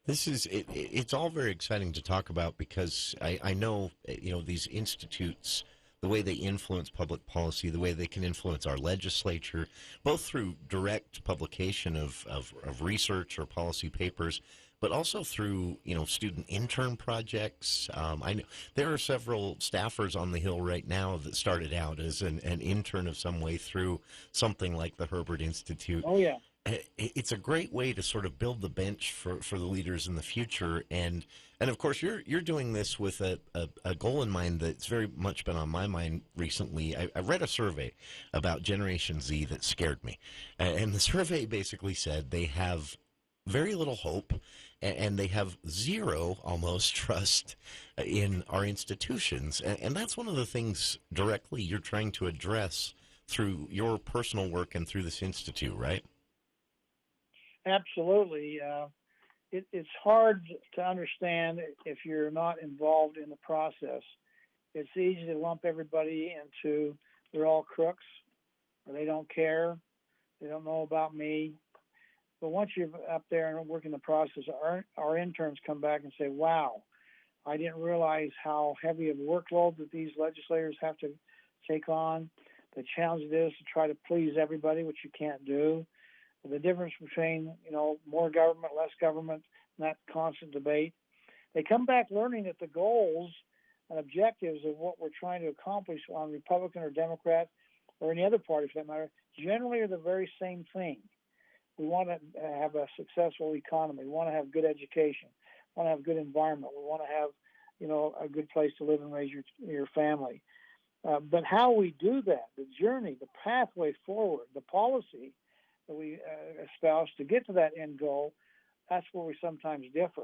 It's all very exciting to talk about because I know, these institutes, the way they influence public policy, the way they can influence our legislature, both through direct publication of research or policy papers, but also through, student intern projects. I know there are several staffers on the Hill right now that started out as an intern of some way through something like the Herbert Institute. Oh, yeah. It's a great way to sort of build the bench for the leaders in the future. And of course, you're doing this with a goal in mind that's very much been on my mind recently. I read a survey about Generation Z that scared me. And the survey basically said they have very little hope and they have zero almost trust in our institutions. And that's one of the things directly you're trying to address through your personal work and through this institute, right? Absolutely. It's hard to understand if you're not involved in the process. It's easy to lump everybody into they're all crooks or they don't care, they don't know about me. But once you're up there and working the process, our interns come back and say, wow, I didn't realize how heavy of a workload that these legislators have to take on, the challenge it is to try to please everybody, which you can't do. The difference between, more government, less government, and that constant debate. They come back learning that the goals and objectives of what we're trying to accomplish on Republican or Democrat or any other party for that matter generally are the very same thing. We want to have a successful economy. We want to have good education. We want to have a good environment. We want to have, a good place to live and raise your family. But how we do that, the journey, the pathway forward, the policy that we espouse to get to that end goal, that's where we sometimes differ.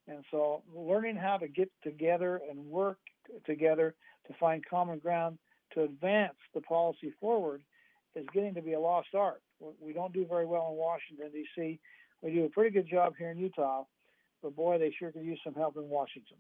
And so learning how to get together and work together to find common ground to advance the policy forward is getting to be a lost art. We don't do very well in Washington, D.C. We do a pretty good job here in Utah, but boy, they sure could use some help in Washington.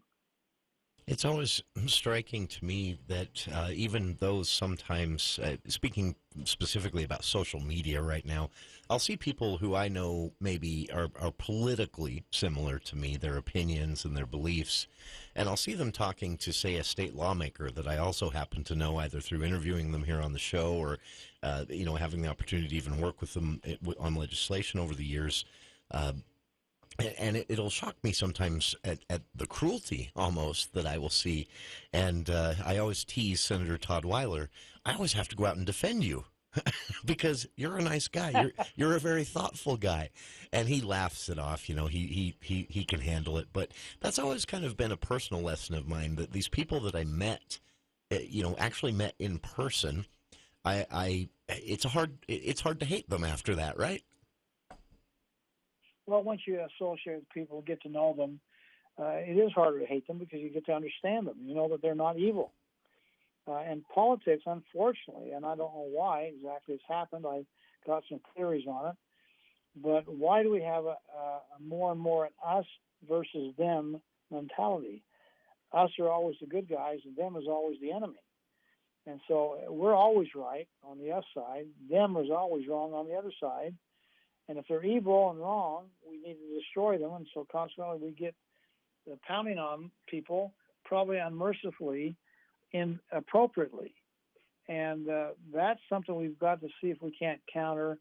It's always striking to me that even those sometimes, speaking specifically about social media right now, I'll see people who I know maybe are politically similar to me, their opinions and their beliefs, and I'll see them talking to, say, a state lawmaker that I also happen to know either through interviewing them here on the show or, having the opportunity to even work with them on legislation over the years. And it'll shock me sometimes at the cruelty almost that I will see. And I always tease Senator Todd Weiler, I always have to go out and defend you because you're a nice guy. You're a very thoughtful guy. And he laughs it off. He can handle it. But that's always kind of been a personal lesson of mine, that these people that I met, actually met in person, it's hard to hate them after that, right? Well, once you associate with people and get to know them, it is harder to hate them because you get to understand them. You know that they're not evil. And politics, unfortunately, and I don't know why exactly it's happened. I've got some theories on it. But why do we have a more and more an us versus them mentality? Us are always the good guys, and them is always the enemy. And so we're always right on the us side. Them is always wrong on the other side. And if they're evil and wrong, we need to destroy them. And so consequently, we get pounding on people probably unmercifully, inappropriately. And that's something we've got to see if we can't counter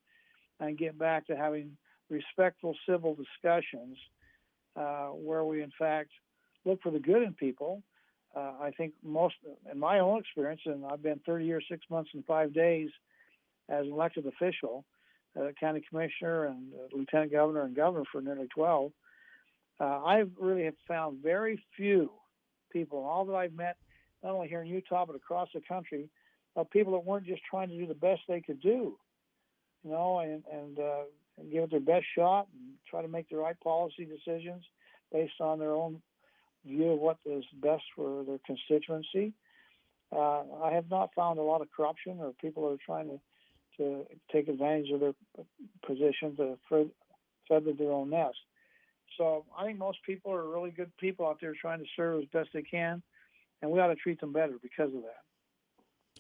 and get back to having respectful civil discussions where we, in fact, look for the good in people. I think most, in my own experience, and I've been 30 years, 6 months, and 5 days as an elected official, county commissioner and lieutenant governor and governor for nearly 12, I really have found very few people, all that I've met, not only here in Utah but across the country, of people that weren't just trying to do the best they could do, and give it their best shot and try to make the right policy decisions based on their own view of what is best for their constituency. I have not found a lot of corruption or people that are trying to take advantage of their position to feather their own nest. So I think most people are really good people out there trying to serve as best they can, and we ought to treat them better because of that.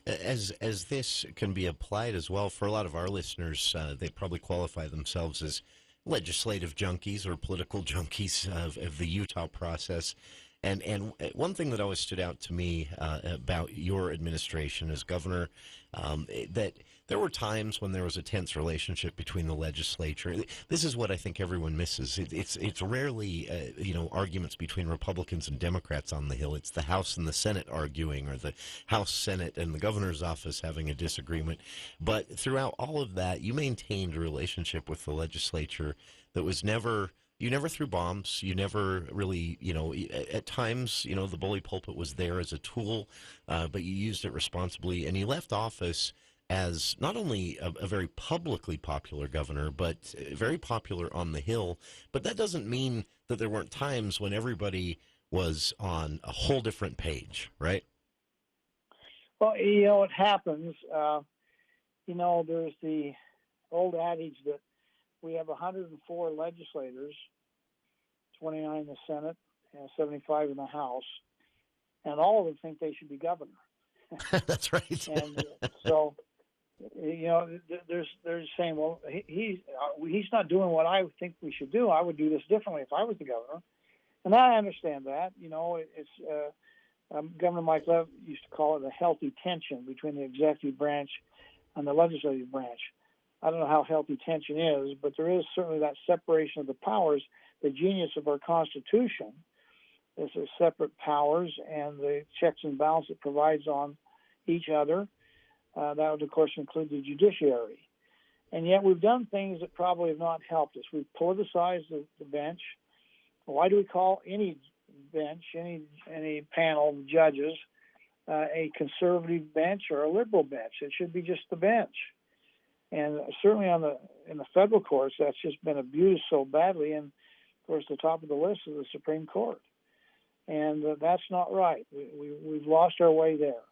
As this can be applied as well for a lot of our listeners, they probably qualify themselves as legislative junkies or political junkies of the Utah process. And one thing that always stood out to me about your administration as governor, that there were times when there was a tense relationship between the legislature. This is what I think everyone misses. It's rarely arguments between Republicans and Democrats on the Hill. It's the House and the Senate arguing, or the House, Senate, and the governor's office having a disagreement. But throughout all of that, you maintained a relationship with the legislature that was never. You never threw bombs. You never really, at times, the bully pulpit was there as a tool, but you used it responsibly. And you left office as not only a very publicly popular governor, but very popular on the Hill. But that doesn't mean that there weren't times when everybody was on a whole different page, right? Well, it happens. There's the old adage that we have 104 legislators, 29 in the Senate and 75 in the House, and all of them think they should be governor. That's right. And so, there's saying, well, he's not doing what I think we should do. I would do this differently if I was the governor. And I understand that. It's Governor Mike Lev used to call it a healthy tension between the executive branch and the legislative branch. I don't know how healthy tension is, but there is certainly that separation of the powers. The genius of our Constitution is the separate powers and the checks and balances it provides on each other. That would, of course, include the judiciary. And yet we've done things that probably have not helped us. We've politicized the bench. Why do we call any bench, any panel of judges, a conservative bench or a liberal bench? It should be just the bench. And certainly in the federal courts, that's just been abused so badly. And, of course, the top of the list is the Supreme Court. And that's not right. We've lost our way there.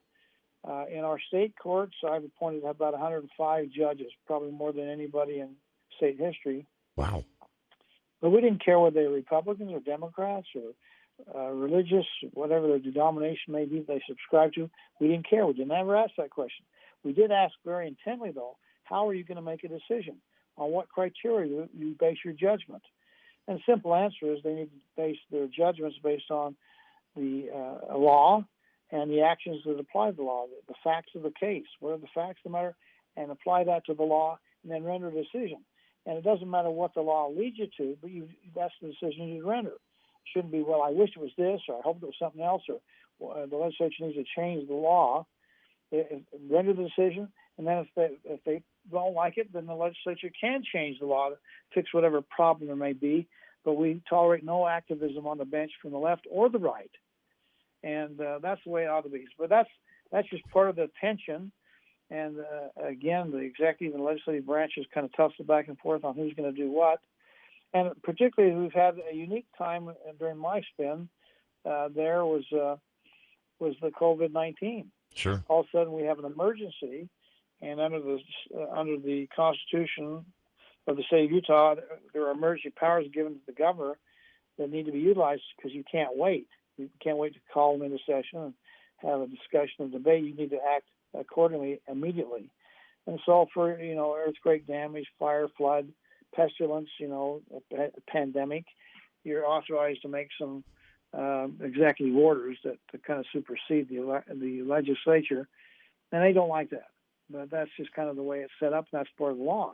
In our state courts, I've appointed about 105 judges, probably more than anybody in state history. Wow. But we didn't care whether they were Republicans or Democrats or religious, whatever their denomination may be they subscribe to. We didn't care. We didn't ever ask that question. We did ask very intently, though, how are you going to make a decision? On what criteria do you base your judgment? And the simple answer is they need to base their judgments based on the law and the actions that apply to the law, the facts of the case. What are the facts of the matter? And apply that to the law and then render a decision. And it doesn't matter what the law leads you to, but that's the decision you render. It shouldn't be, well, I wish it was this, or I hope it was something else, or the legislature needs to change the law. Render the decision, and then if they don't like it, then the legislature can change the law to fix whatever problem there may be. But we tolerate no activism on the bench from the left or the right, and that's the way it ought to be. But that's just part of the tension. And again, the executive and legislative branches kind of tussle back and forth on who's going to do what. And particularly, we've had a unique time during my spin. There was the COVID-19. Sure. All of a sudden, we have an emergency, and under the Constitution of the state of Utah, there are emergency powers given to the governor that need to be utilized because you can't wait. You can't wait to call them into session and have a discussion and debate. You need to act accordingly immediately. And so for, earthquake damage, fire, flood, pestilence, a pandemic, you're authorized to make some executive orders that kind of supersede the legislature, and they don't like that. But that's just kind of the way it's set up, and that's part of the law.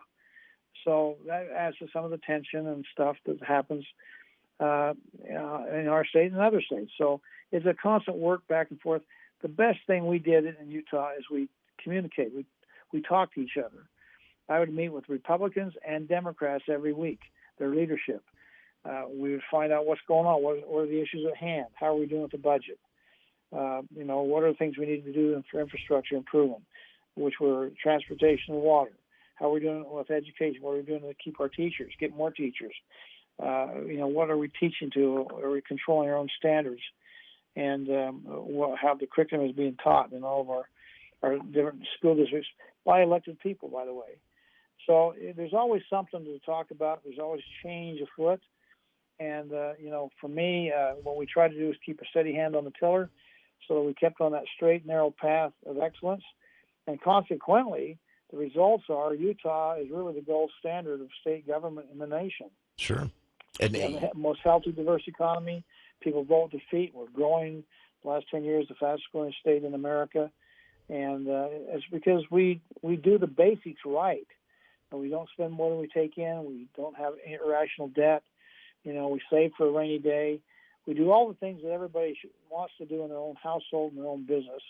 So that adds to some of the tension and stuff that happens in our state and other states. So it's a constant work back and forth. The best thing we did in Utah is we communicate. We talk to each other. I would meet with Republicans and Democrats every week, their leadership. We would find out what's going on, what are the issues at hand, how are we doing with the budget, what are the things we need to do for infrastructure improvement, which were transportation and water, how are we doing with education, what are we doing to keep our teachers, get more teachers, what are we teaching to, are we controlling our own standards, and how the curriculum is being taught in all of our different school districts by elected people, by the way. So there's always something to talk about. There's always change afoot. And, for me, what we try to do is keep a steady hand on the tiller so that we kept on that straight, narrow path of excellence. And consequently, the results are Utah is really the gold standard of state government in the nation. Sure. And the most healthy, diverse economy. People vote with their feet. We're growing the last 10 years, the fastest growing state in America. And it's because we do the basics right. And we don't spend more than we take in. We don't have irrational debt. We save for a rainy day. We do all the things that everybody wants to do in their own household and their own business.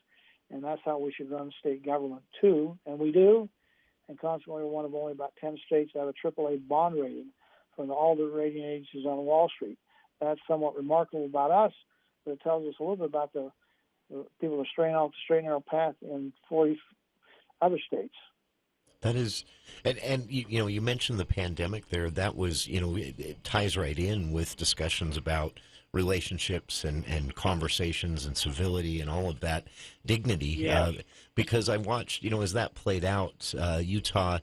And that's how we should run state government, too. And we do. And consequently, we're one of only about 10 states that have a AAA bond rating from all the rating agencies on Wall Street. That's somewhat remarkable about us, but it tells us a little bit about the people that are straying off the straight and narrow path in 40 other states. That is, and you mentioned the pandemic there. That was, it ties right in with discussions about relationships and conversations and civility and all of that dignity. Yes. Because I watched, as that played out, Utah,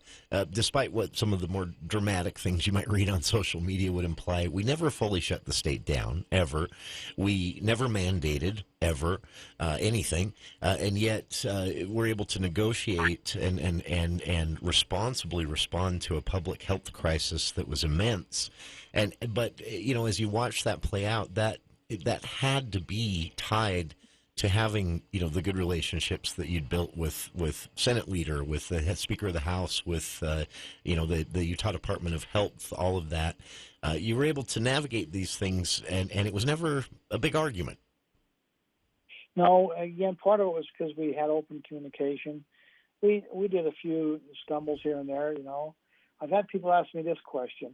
despite what some of the more dramatic things you might read on social media would imply, we never fully shut the state down, ever. We never mandated, ever, anything. And yet we're able to negotiate and responsibly respond to a public health crisis that was immense. But as you watch that play out, that had to be tied to having, the good relationships that you'd built with Senate leader, with the Speaker of the House, with, the Utah Department of Health, all of that. You were able to navigate these things, and it was never a big argument. No, again, part of it was because we had open communication. We did a few stumbles here and there, I've had people ask me this question.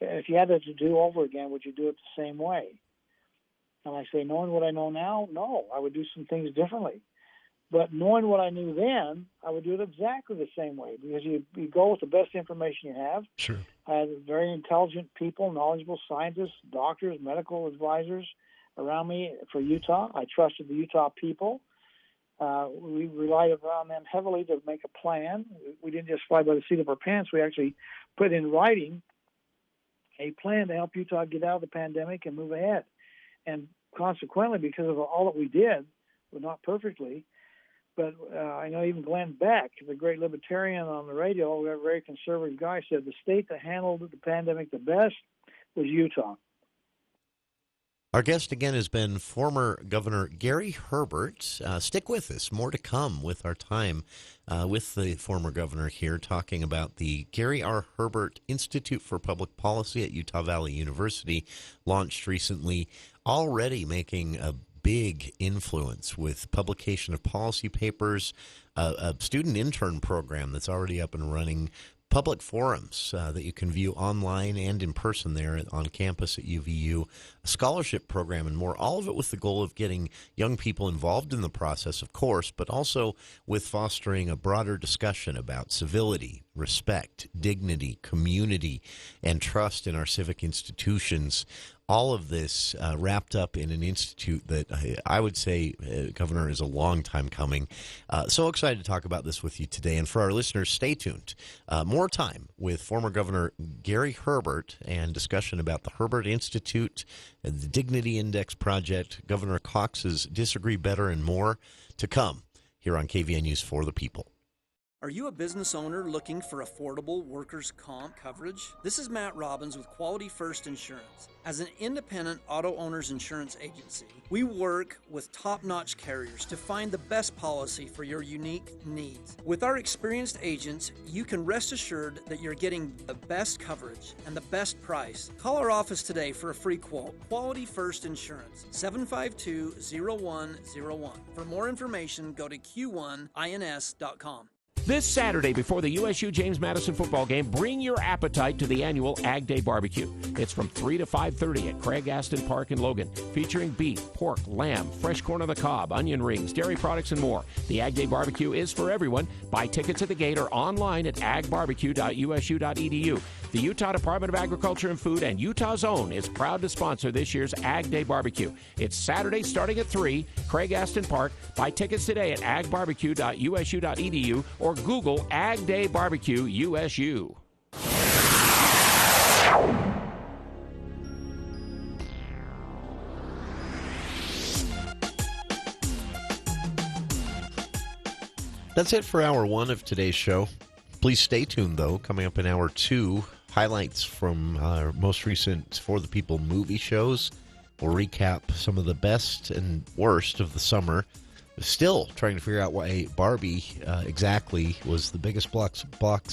If you had it to do over again, would you do it the same way? And I say, knowing what I know now, no, I would do some things differently. But knowing what I knew then, I would do it exactly the same way, because you go with the best information you have. Sure. I had very intelligent people, knowledgeable scientists, doctors, medical advisors around me for Utah. I trusted the Utah people. We relied upon them heavily to make a plan. We didn't just fly by the seat of our pants. We actually put in writing a plan to help Utah get out of the pandemic and move ahead. And consequently, because of all that we did, well, not perfectly, but I know even Glenn Beck, the great libertarian on the radio, a very conservative guy, said the state that handled the pandemic the best was Utah. Our guest again has been former Governor Gary Herbert. Stick with us. More to come with our time with the former governor here, talking about the Gary R. Herbert Institute for Public Policy at Utah Valley University, launched recently, already making a big influence with publication of policy papers, a student intern program that's already up and running, public forums that you can view online and in person there on campus at UVU, a scholarship program and more, all of it with the goal of getting young people involved in the process, of course, but also with fostering a broader discussion about civility, respect, dignity, community, and trust in our civic institutions. All of this wrapped up in an institute that I would say, Governor, is a long time coming. So excited to talk about this with you today. And for our listeners, stay tuned. More time with former Governor Gary Herbert and discussion about the Herbert Institute, the Dignity Index Project, Governor Cox's Disagree Better, and more to come here on KVN News for the People. Are you a business owner looking for affordable workers' comp coverage? This is Matt Robbins with Quality First Insurance. As an independent auto owner's insurance agency, we work with top-notch carriers to find the best policy for your unique needs. With our experienced agents, you can rest assured that you're getting the best coverage and the best price. Call our office today for a free quote. Quality First Insurance, 752-0101. For more information, go to q1ins.com. This Saturday before the USU James Madison football game, bring your appetite to the annual Ag Day Barbecue. It's from 3 to 5:30 at Craig Aston Park in Logan, featuring beef, pork, lamb, fresh corn on the cob, onion rings, dairy products, and more. The Ag Day Barbecue is for everyone. Buy tickets at the gate or online at agbarbecue.usu.edu. The Utah Department of Agriculture and Food and Utah's Own is proud to sponsor this year's Ag Day Barbecue. It's Saturday starting at 3, Craig Aston Park. Buy tickets today at agbarbecue.usu.edu or Google Ag Day Barbecue USU. That's it for hour one of today's show. Please stay tuned, though. Coming up in hour two, highlights from our most recent For the People movie shows. We'll recap some of the best and worst of the summer. Still trying to figure out why Barbie exactly was the biggest box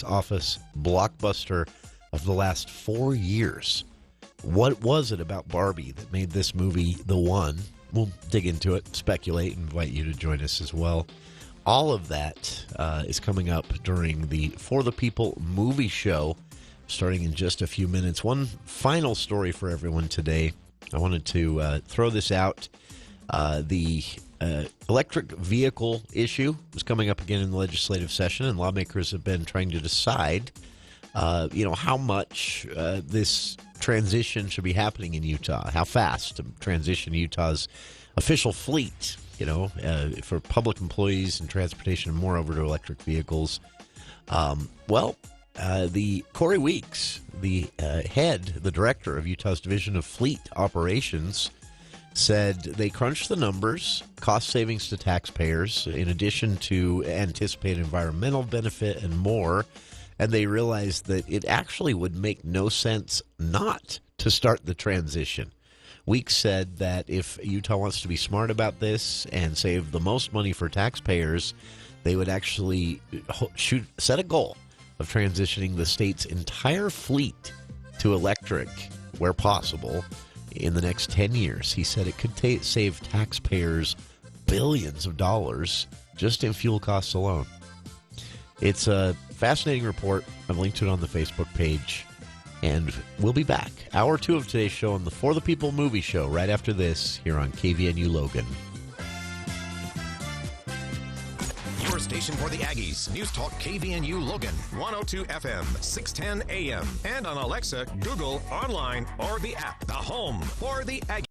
office blockbuster of the last 4 years. What was it about Barbie that made this movie the one? We'll dig into it, speculate, and invite you to join us as well. All of that is coming up during the For the People movie show, starting in just a few minutes. One final story for everyone today. I wanted to throw this out. The electric vehicle issue is coming up again in the legislative session, and lawmakers have been trying to decide, how much this transition should be happening in Utah, how fast to transition Utah's official fleet, for public employees and transportation and more over to electric vehicles. The Corey Weeks, the director of Utah's Division of Fleet Operations, said they crunched the numbers, cost savings to taxpayers, in addition to anticipated environmental benefit and more, and they realized that it actually would make no sense not to start the transition. Weeks said that if Utah wants to be smart about this and save the most money for taxpayers, they would actually set a goal of transitioning the state's entire fleet to electric where possible in the next 10 years. He said it could save taxpayers billions of dollars just in fuel costs alone. It's a fascinating report. I've linked to it on the Facebook page. And we'll be back. Hour two of today's show on the For the People movie show right after this here on KVNU Logan. Your station for the Aggies. News Talk KVNU Logan. 102 FM, 610 AM. And on Alexa, Google, online, or the app. The home for the Aggies.